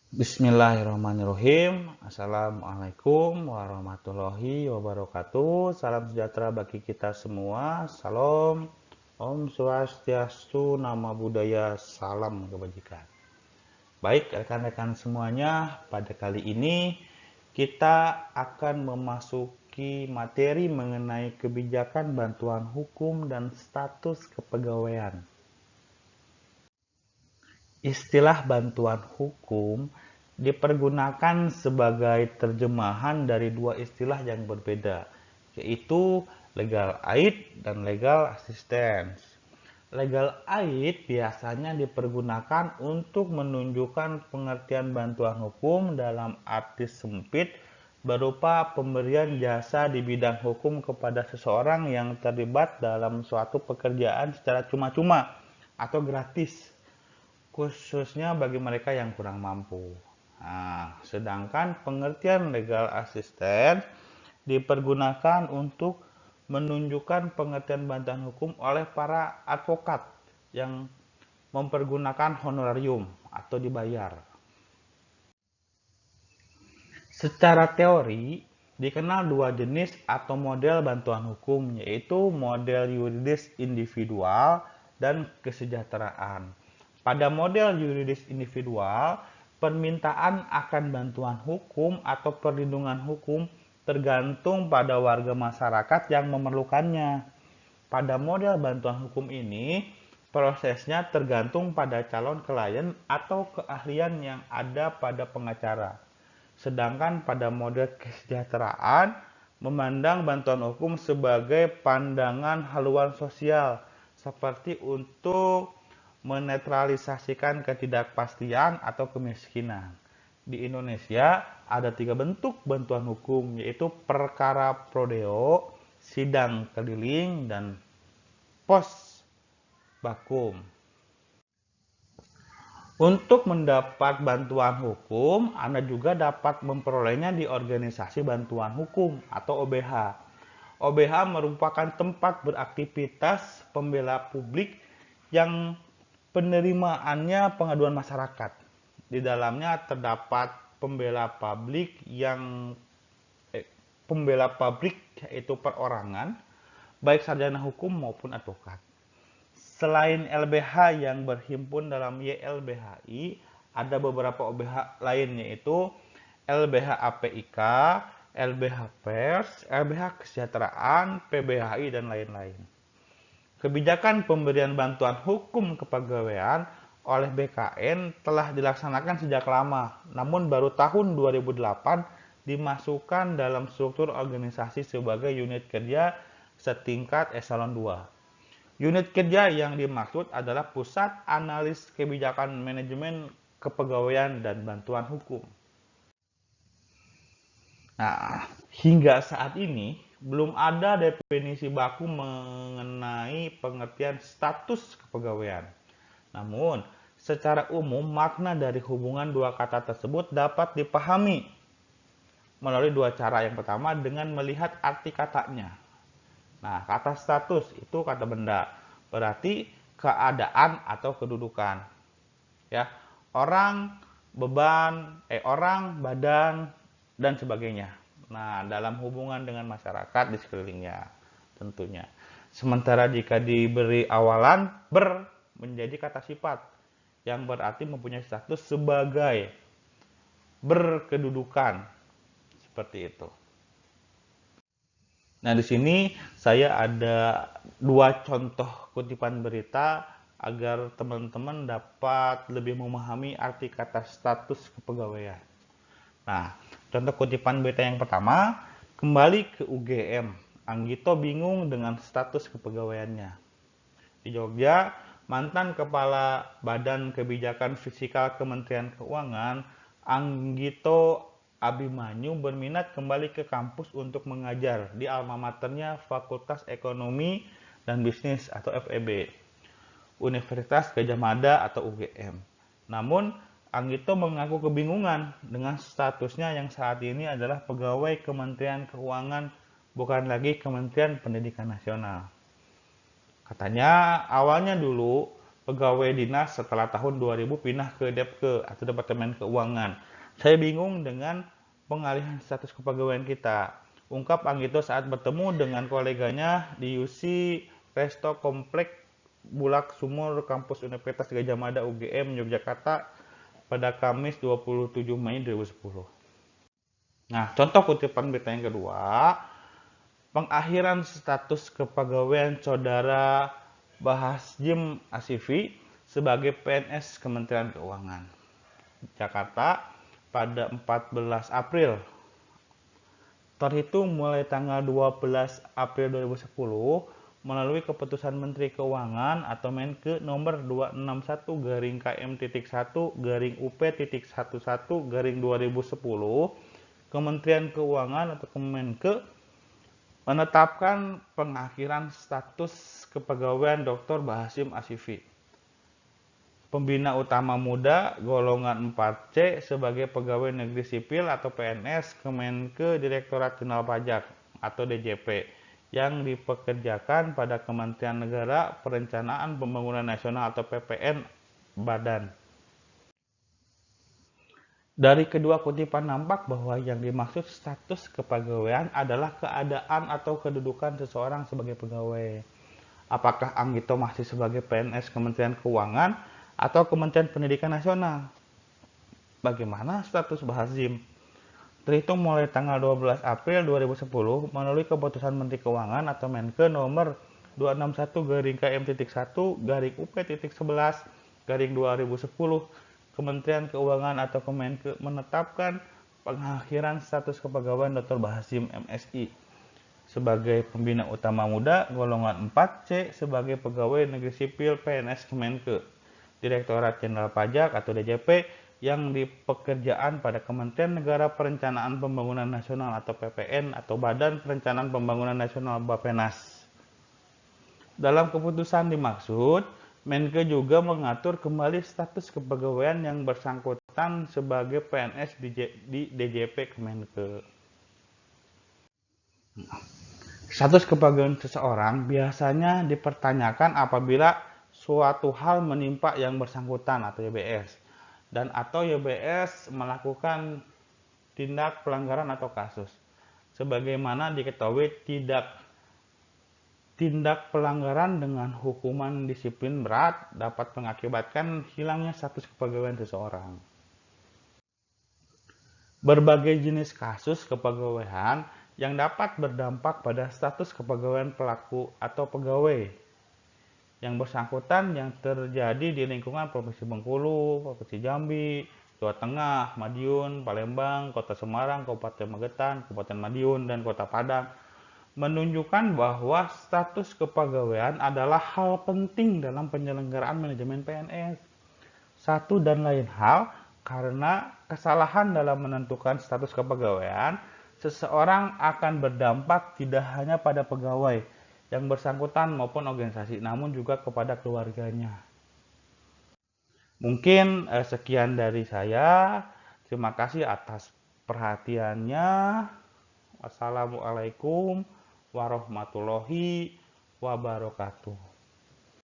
Bismillahirrahmanirrahim. Assalamualaikum warahmatullahi wabarakatuh. Salam sejahtera bagi kita semua. Salam. Om Swastiastu, Nama Budaya, Salam Kebajikan. Baik, rekan-rekan semuanya, pada kali ini kita akan memasuki materi mengenai kebijakan bantuan hukum dan status kepegawaian. Istilah bantuan hukum dipergunakan sebagai terjemahan dari dua istilah yang berbeda, yaitu legal aid dan legal assistance. Legal aid biasanya dipergunakan untuk menunjukkan pengertian bantuan hukum dalam arti sempit berupa pemberian jasa di bidang hukum kepada seseorang yang terlibat dalam suatu pekerjaan secara cuma-cuma atau gratis, khususnya bagi mereka yang kurang mampu. Nah, sedangkan pengertian legal assistance dipergunakan untuk menunjukkan pengertian bantuan hukum oleh para advokat yang mempergunakan honorarium atau dibayar. Secara teori, dikenal dua jenis atau model bantuan hukum, yaitu model yuridis individual dan kesejahteraan. Pada model yuridis individual, permintaan akan bantuan hukum atau perlindungan hukum tergantung pada warga masyarakat yang memerlukannya. Pada model bantuan hukum ini, prosesnya tergantung pada calon klien atau keahlian yang ada pada pengacara. Sedangkan pada model kesejahteraan, memandang bantuan hukum sebagai pandangan haluan sosial, seperti untuk menetralisasikan ketidakpastian atau kemiskinan. Di Indonesia ada 3 bentuk bantuan hukum, yaitu perkara prodeo, sidang keliling, dan pos bakum. Untuk mendapat bantuan hukum, Anda juga dapat memperolehnya di organisasi bantuan hukum atau OBH. OBH merupakan tempat beraktivitas pembela publik yang penerimaannya pengaduan masyarakat. Di dalamnya terdapat pembela publik yaitu perorangan, baik sarjana hukum maupun advokat. Selain LBH yang berhimpun dalam YLBHI, ada beberapa OBH lain, yaitu LBH APIK, LBH Pers, LBH Kesejahteraan, PBHI, dan lain-lain. Kebijakan pemberian bantuan hukum kepegawaian oleh BKN telah dilaksanakan sejak lama, namun baru tahun 2008 dimasukkan dalam struktur organisasi sebagai unit kerja setingkat eselon 2. Unit kerja yang dimaksud adalah Pusat Analis Kebijakan Manajemen Kepegawaian dan Bantuan Hukum. Nah, hingga saat ini belum ada definisi baku mengenai pengertian status kepegawaian. Namun, secara umum makna dari hubungan dua kata tersebut dapat dipahami melalui dua cara. Yang pertama dengan melihat arti katanya. Nah, kata status itu kata benda, berarti keadaan atau kedudukan. Ya, orang, orang, badan, dan sebagainya. Nah, dalam hubungan dengan masyarakat di sekelilingnya, tentunya. Sementara jika diberi awalan ber menjadi kata sifat yang berarti mempunyai status sebagai berkedudukan, seperti itu. Nah, di sini saya ada dua contoh kutipan berita agar teman-teman dapat lebih memahami arti kata status kepegawaian. Nah, contoh kutipan berita yang pertama, kembali ke UGM. Anggito bingung dengan status kepegawaiannya. Di Jogja, mantan Kepala Badan Kebijakan Fiskal Kementerian Keuangan, Anggito Abimanyu berminat kembali ke kampus untuk mengajar di alma maternya Fakultas Ekonomi dan Bisnis atau FEB, Universitas Gadjah Mada atau UGM. Namun, Anggito mengaku kebingungan dengan statusnya yang saat ini adalah pegawai Kementerian Keuangan, bukan lagi Kementerian Pendidikan Nasional. Katanya awalnya dulu pegawai dinas setelah tahun 2000 pindah ke DEPKE atau Departemen Keuangan. Saya bingung dengan pengalihan status kepegawaian kita. Ungkap Anggito saat bertemu dengan koleganya di UC Resto Komplek Bulak Sumur Kampus Universitas Gadjah Mada UGM Yogyakarta pada Kamis 27 Mei 2010. Nah, contoh kutipan berita yang kedua, pengakhiran status kepegawaian Saudara Bahasjim Asifi sebagai PNS Kementerian Keuangan. Jakarta pada 14 April. Terhitung mulai tanggal 12 April 2010 melalui keputusan Menteri Keuangan atau Menkeu nomor 261-KM.1-UP.11-2010, Kementerian Keuangan atau Kemenkeu menetapkan pengakhiran status kepegawaian Dr. Bahasjim Asifi, Pembina Utama Muda golongan 4C sebagai pegawai negeri sipil atau PNS Kemenkeu Direktorat Jenderal Pajak atau DJP yang dipekerjakan pada Kementerian Negara Perencanaan Pembangunan Nasional atau PPN Badan. Dari kedua kutipan nampak bahwa yang dimaksud status kepegawaian adalah keadaan atau kedudukan seseorang sebagai pegawai. Apakah Anggito masih sebagai PNS Kementerian Keuangan atau Kementerian Pendidikan Nasional? Bagaimana status Bahasjim? Terhitung mulai tanggal 12 April 2010 melalui keputusan Menteri Keuangan atau Menkeu nomor 261-KM.1-UP.11-2010, Kementerian Keuangan atau Kemenkeu menetapkan pengakhiran status kepegawaian Dr. Bahasjim MSI sebagai Pembina Utama Muda golongan 4C sebagai pegawai negeri sipil PNS Kemenkeu Direktorat Jenderal Pajak atau DJP yang dipekerjaan pada Kementerian Negara Perencanaan Pembangunan Nasional atau PPN atau Badan Perencanaan Pembangunan Nasional Bappenas. Dalam keputusan dimaksud, Menkeu juga mengatur kembali status kepegawaian yang bersangkutan sebagai PNS di DJP Kemenkeu. Status kepegawaian seseorang biasanya dipertanyakan apabila suatu hal menimpa yang bersangkutan atau YBS dan atau YBS melakukan tindak pelanggaran atau kasus. Sebagaimana diketahui tindak pelanggaran dengan hukuman disiplin berat dapat mengakibatkan hilangnya status kepegawaian seseorang. Berbagai jenis kasus kepegawaian yang dapat berdampak pada status kepegawaian pelaku atau pegawai yang bersangkutan yang terjadi di lingkungan Provinsi Bengkulu, Provinsi Jambi, Jawa Tengah, Madiun, Palembang, Kota Semarang, Kabupaten Magetan, Kabupaten Madiun, dan Kota Padang menunjukkan bahwa status kepegawaian adalah hal penting dalam penyelenggaraan manajemen PNS. Satu dan lain hal, karena kesalahan dalam menentukan status kepegawaian, seseorang akan berdampak tidak hanya pada pegawai yang bersangkutan maupun organisasi, namun juga kepada keluarganya. Mungkin sekian dari saya. Terima kasih atas perhatiannya. Wassalamualaikum warahmatullahi wabarakatuh.